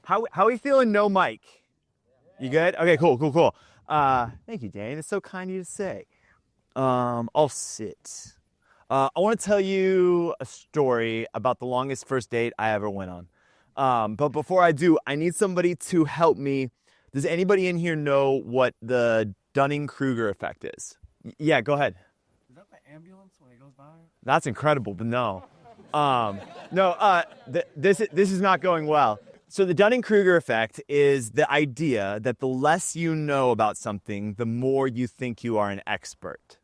How are you feeling? No mic. You good? Okay, cool. Thank you, Danny. That's so kind of you to say. I'll sit. I want to tell you a story about the longest first date I ever went on. But before I do, I need somebody to help me. Does anybody in here know what the Dunning-Kruger effect is? Yeah, go ahead. Is that the ambulance when it goes by? That's incredible, but no. This is not going well. So the Dunning-Kruger effect is the idea that the less you know about something, the more you think you are an expert.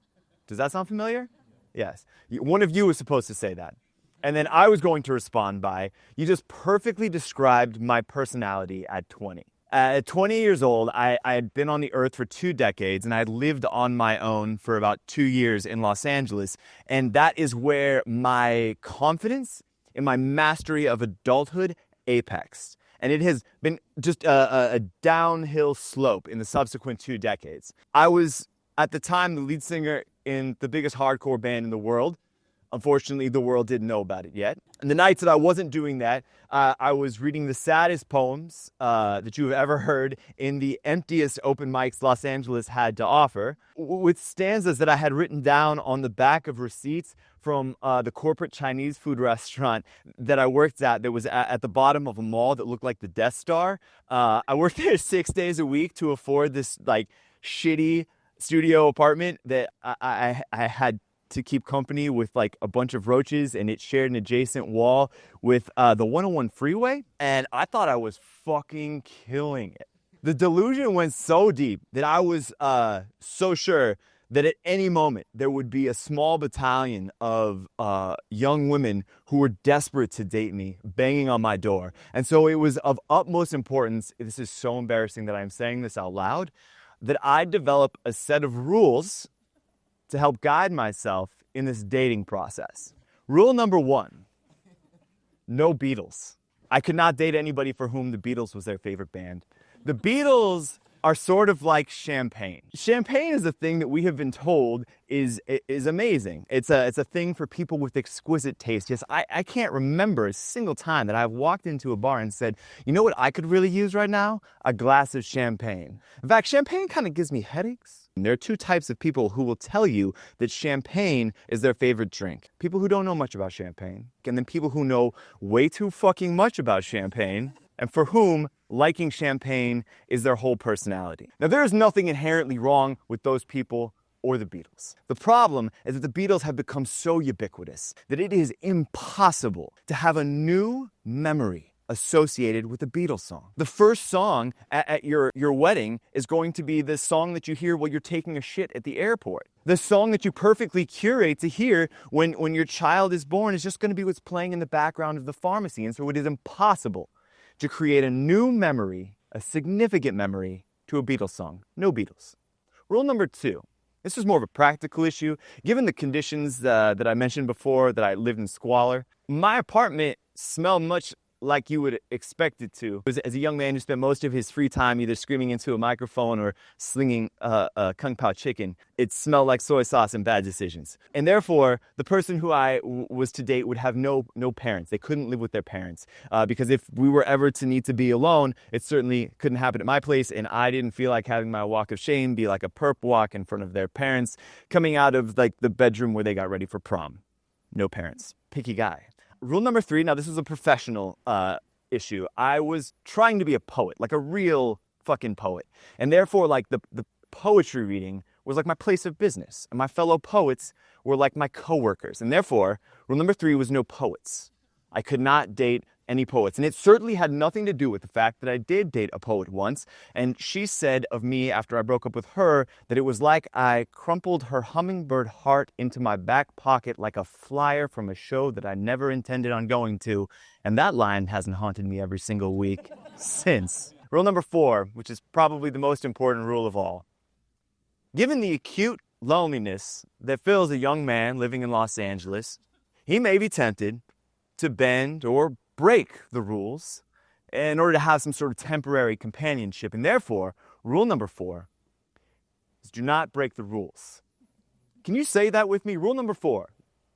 Does that sound familiar? Yes. One of you was supposed to say that. And then I was going to respond by, you just perfectly described my personality at 20. At 20 years old, I had been on the earth for 2 decades, and I had lived on my own for about 2 years in Los Angeles. And that is where my confidence and my mastery of adulthood apexed. And it has been just a downhill slope in the subsequent 2 decades. I was, at the time, the lead singer in the biggest hardcore band in the world. Unfortunately, the world didn't know about it yet. And the nights that I wasn't doing that, I was reading the saddest poems that you have ever heard in the emptiest open mics Los Angeles had to offer, with stanzas that I had written down on the back of receipts from the corporate Chinese food restaurant that I worked at that was at the bottom of a mall that looked like the Death Star. I worked there 6 days a week to afford this like shitty studio apartment that I had to keep company with like a bunch of roaches, and it shared an adjacent wall with the 101 freeway, and I thought I was fucking killing it. The delusion went so deep that I was so sure that at any moment there would be a small battalion of young women who were desperate to date me, banging on my door. And so it was of utmost importance, this is so embarrassing that I'm saying this out loud, that I develop a set of rules to help guide myself in this dating process. Rule number 1, no Beatles. I could not date anybody for whom the Beatles was their favorite band. The Beatles are sort of like champagne. Champagne is a thing that we have been told is amazing. It's a thing for people with exquisite taste. Yes, I can't remember a single time that I've walked into a bar and said, you know what I could really use right now? A glass of champagne. In fact, champagne kind of gives me headaches. And there are 2 types of people who will tell you that champagne is their favorite drink. People who don't know much about champagne, and then people who know way too fucking much about champagne, and for whom liking champagne is their whole personality. Now, there is nothing inherently wrong with those people or the Beatles. The problem is that the Beatles have become so ubiquitous that it is impossible to have a new memory associated with a Beatles song. The first song at your wedding is going to be the song that you hear while you're taking a shit at the airport. The song that you perfectly curate to hear when your child is born is just going to be what's playing in the background of the pharmacy. And so it is impossible to create a new memory, a significant memory, to a Beatles song. No Beatles. Rule number 2. This is more of a practical issue. Given the conditions that I mentioned before, that I lived in squalor, my apartment smelled much like you would expect it to. As a young man who spent most of his free time either screaming into a microphone or slinging a Kung Pao chicken, it smelled like soy sauce and bad decisions. And therefore, the person who I was to date would have no parents. They couldn't live with their parents. Because if we were ever to need to be alone, it certainly couldn't happen at my place, and I didn't feel like having my walk of shame be like a perp walk in front of their parents coming out of like the bedroom where they got ready for prom. No parents. Picky guy. Rule number 3, now this is a professional issue. I was trying to be a poet, like a real fucking poet. And therefore, like the poetry reading was like my place of business. And my fellow poets were like my coworkers. And therefore, rule number 3 was no poets. I could not date any poets. And it certainly had nothing to do with the fact that I did date a poet once. And she said of me after I broke up with her that it was like I crumpled her hummingbird heart into my back pocket like a flyer from a show that I never intended on going to. And that line hasn't haunted me every single week since. Rule number 4, which is probably the most important rule of all. Given the acute loneliness that fills a young man living in Los Angeles, he may be tempted to bend or break the rules in order to have some sort of temporary companionship. And therefore, rule number 4 is do not break the rules. Can you say that with me? Rule number 4,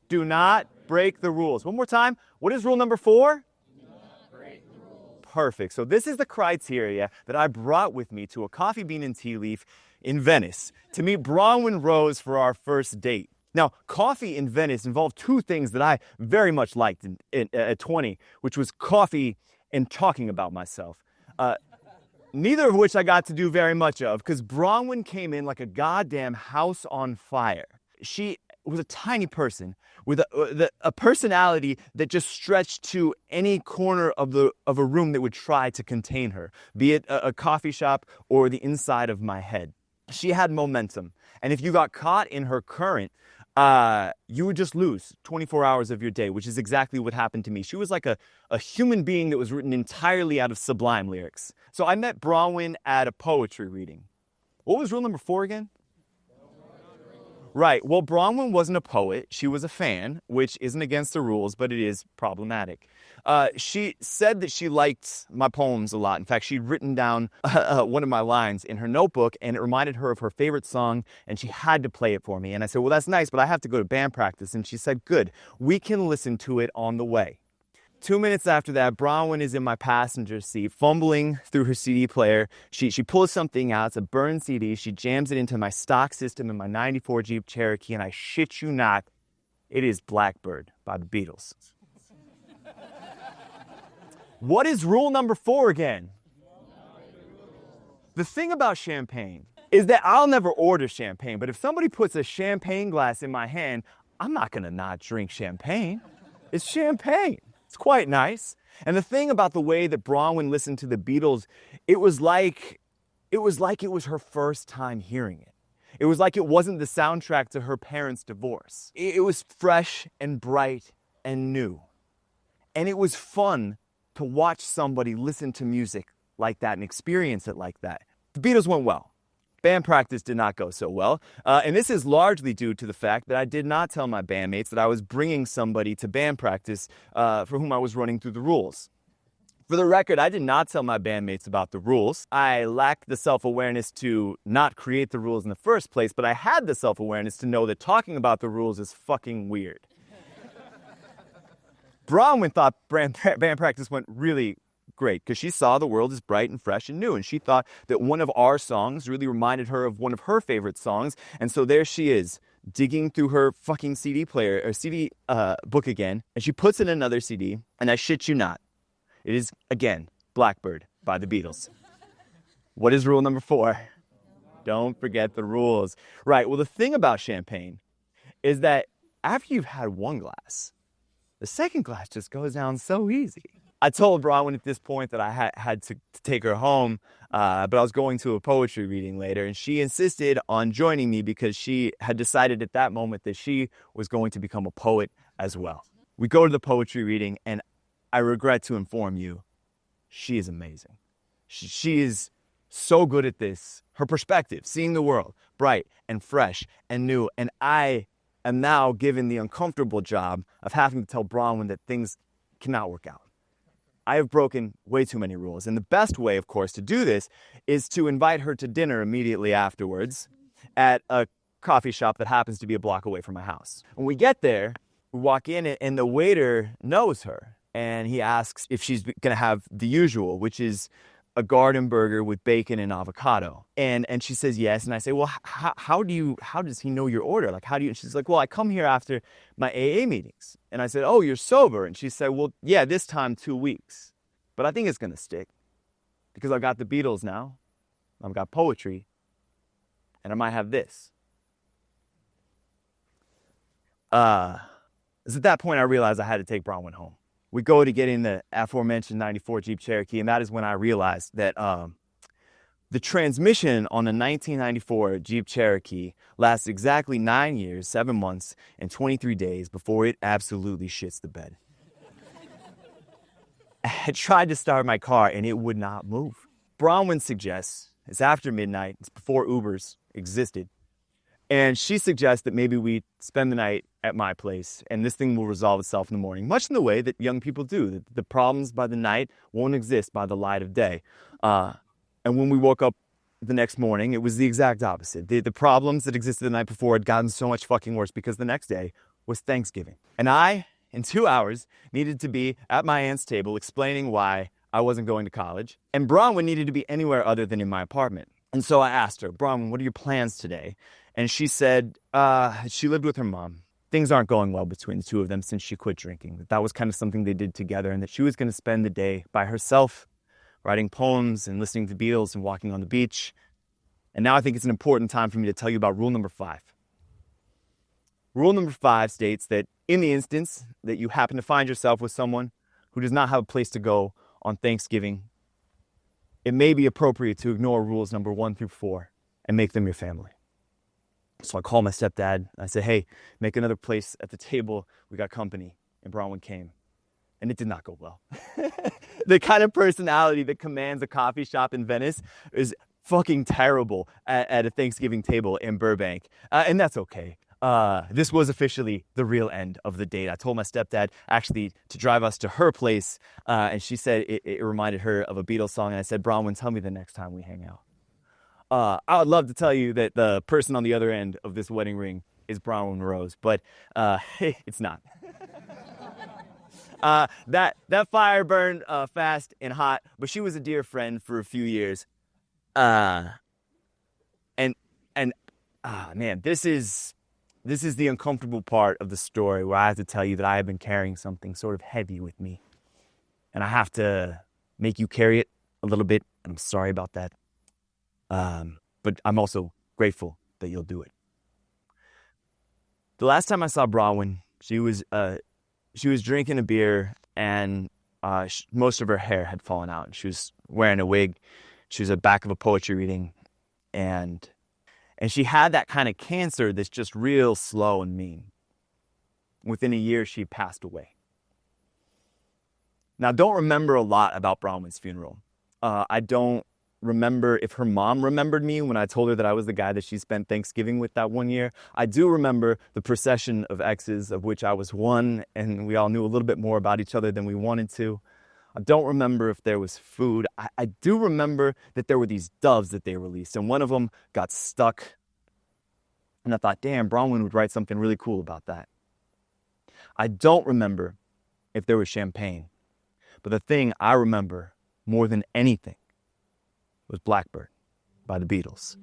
do not break the rules. One more time. What is rule number 4? Do not break the rules. perfect. So this is the criteria that I brought with me to a coffee bean and tea leaf in Venice to meet Bronwin Rose for our first date. Now, coffee in Venice involved two things that I very much liked at 20, which was coffee and talking about myself. Neither of which I got to do very much of, because Bronwin came in like a goddamn house on fire. She was a tiny person with a personality that just stretched to any corner of a room that would try to contain her, be it a coffee shop or the inside of my head. She had momentum, and if you got caught in her current, you would just lose 24 hours of your day, which is exactly what happened to me. She was like a human being that was written entirely out of sublime lyrics. So I met Bronwin at a poetry reading. What was rule number 4 again? Right. Well, Bronwin wasn't a poet. She was a fan, which isn't against the rules, but it is problematic. She said that she liked my poems a lot. In fact, she'd written down one of my lines in her notebook, and it reminded her of her favorite song, and she had to play it for me. And I said, well, that's nice, but I have to go to band practice. And she said, good, we can listen to it on the way. 2 minutes after that, Bronwin is in my passenger seat, fumbling through her CD player. She pulls something out. It's a burned CD. She jams it into my stock system in my 94 Jeep Cherokee, and I shit you not, it is Blackbird by the Beatles. What is rule number 4 again? The thing about champagne is that I'll never order champagne, but if somebody puts a champagne glass in my hand, I'm not going to not drink champagne. It's champagne. It's quite nice. And the thing about the way that Bronwin listened to the Beatles, it was like it was her first time hearing it. It was like it wasn't the soundtrack to her parents' divorce. It was fresh and bright and new. And it was fun to watch somebody listen to music like that and experience it like that. The Beatles went well. Band practice did not go so well, and this is largely due to the fact that I did not tell my bandmates that I was bringing somebody to band practice for whom I was running through the rules. For the record, I did not tell my bandmates about the rules. I lacked the self-awareness to not create the rules in the first place, but I had the self-awareness to know that talking about the rules is fucking weird. Bronwin thought band practice went really great because she saw the world as bright and fresh and new, and she thought that one of our songs really reminded her of one of her favorite songs, and so there she is digging through her fucking CD player or CD book again, and she puts in another CD, and I shit you not, it is again Blackbird by the Beatles. What is rule number 4? Don't forget the rules. Right, well, the thing about champagne is that after you've had one glass, the second glass just goes down so easy. I told Bronwin at this point that I had to take her home, but I was going to a poetry reading later, and she insisted on joining me because she had decided at that moment that she was going to become a poet as well. We go to the poetry reading, and I regret to inform you, she is amazing. She is so good at this. Her perspective, seeing the world, bright and fresh and new, and I am now given the uncomfortable job of having to tell Bronwin that things cannot work out. I have broken way too many rules. And the best way, of course, to do this is to invite her to dinner immediately afterwards at a coffee shop that happens to be a block away from my house. When we get there, we walk in and the waiter knows her. And he asks if she's going to have the usual, which is a garden burger with bacon and avocado. And she says yes. And I say, well, how does he know your order? Like, how do you, and she's like, well, I come here after my AA meetings. And I said, oh, you're sober. And she said, well, yeah, this time 2 weeks. But I think it's going to stick because I've got the Beatles now. I've got poetry. And I might have this. It's at that point I realized I had to take Bronwin home. We go to get in the aforementioned 94 Jeep Cherokee, and that is when I realized that the transmission on the 1994 Jeep Cherokee lasts exactly 9 years, 7 months, and 23 days before it absolutely shits the bed. I tried to start my car, and it would not move. Bronwin suggests, it's after midnight, it's before Ubers existed, and she suggests that maybe we spend the night at my place, and this thing will resolve itself in the morning, much in the way that young people do. The problems by the night won't exist by the light of day. And when we woke up the next morning, it was the exact opposite. The problems that existed the night before had gotten so much fucking worse because the next day was Thanksgiving. And I, in 2 hours, needed to be at my aunt's table explaining why I I wasn't going to college, and Bronwin needed to be anywhere other than in my apartment. And so I asked her, Bronwin, what are your plans today? And she said she lived with her mom. Things aren't going well between the two of them since she quit drinking. That was kind of something they did together, and that she was going to spend the day by herself, writing poems and listening to the Beatles and walking on the beach. And now I think it's an important time for me to tell you about rule number 5. Rule number 5 states that in the instance that you happen to find yourself with someone who does not have a place to go on Thanksgiving, it may be appropriate to ignore rules number 1 through 4 and make them your family. So I called my stepdad and I said, hey, make another place at the table. We got company. And Bronwin came. And it did not go well. The kind of personality that commands a coffee shop in Venice is fucking terrible at a Thanksgiving table in Burbank. And that's okay. This was officially the real end of the date. I told my stepdad actually to drive us to her place. And she said it reminded her of a Beatles song. And I said, Bronwin, tell me the next time we hang out. I would love to tell you that the person on the other end of this wedding ring is Bronwin Rose, but it's not. That fire burned fast and hot, but she was a dear friend for a few years. Man, this is the uncomfortable part of the story where I have to tell you that I have been carrying something sort of heavy with me, and I have to make you carry it a little bit. I'm sorry about that. But I'm also grateful that you'll do it. The last time I saw Bronwin, she was drinking a beer, and most of her hair had fallen out. She was wearing a wig. She was at the back of a poetry reading, and she had that kind of cancer that's just real slow and mean. Within a year, she passed away. Now, I don't remember a lot about Bronwin's funeral. I don't remember if her mom remembered me when I told her that I was the guy that she spent Thanksgiving with that one year. I do remember the procession of exes of which I was one, and we all knew a little bit more about each other than we wanted to. I don't remember if there was food. I do remember that there were these doves that they released, and one of them got stuck. And I thought, damn, Bronwin would write something really cool about that. I don't remember if there was champagne. But the thing I remember more than anything was Blackbird by the Beatles.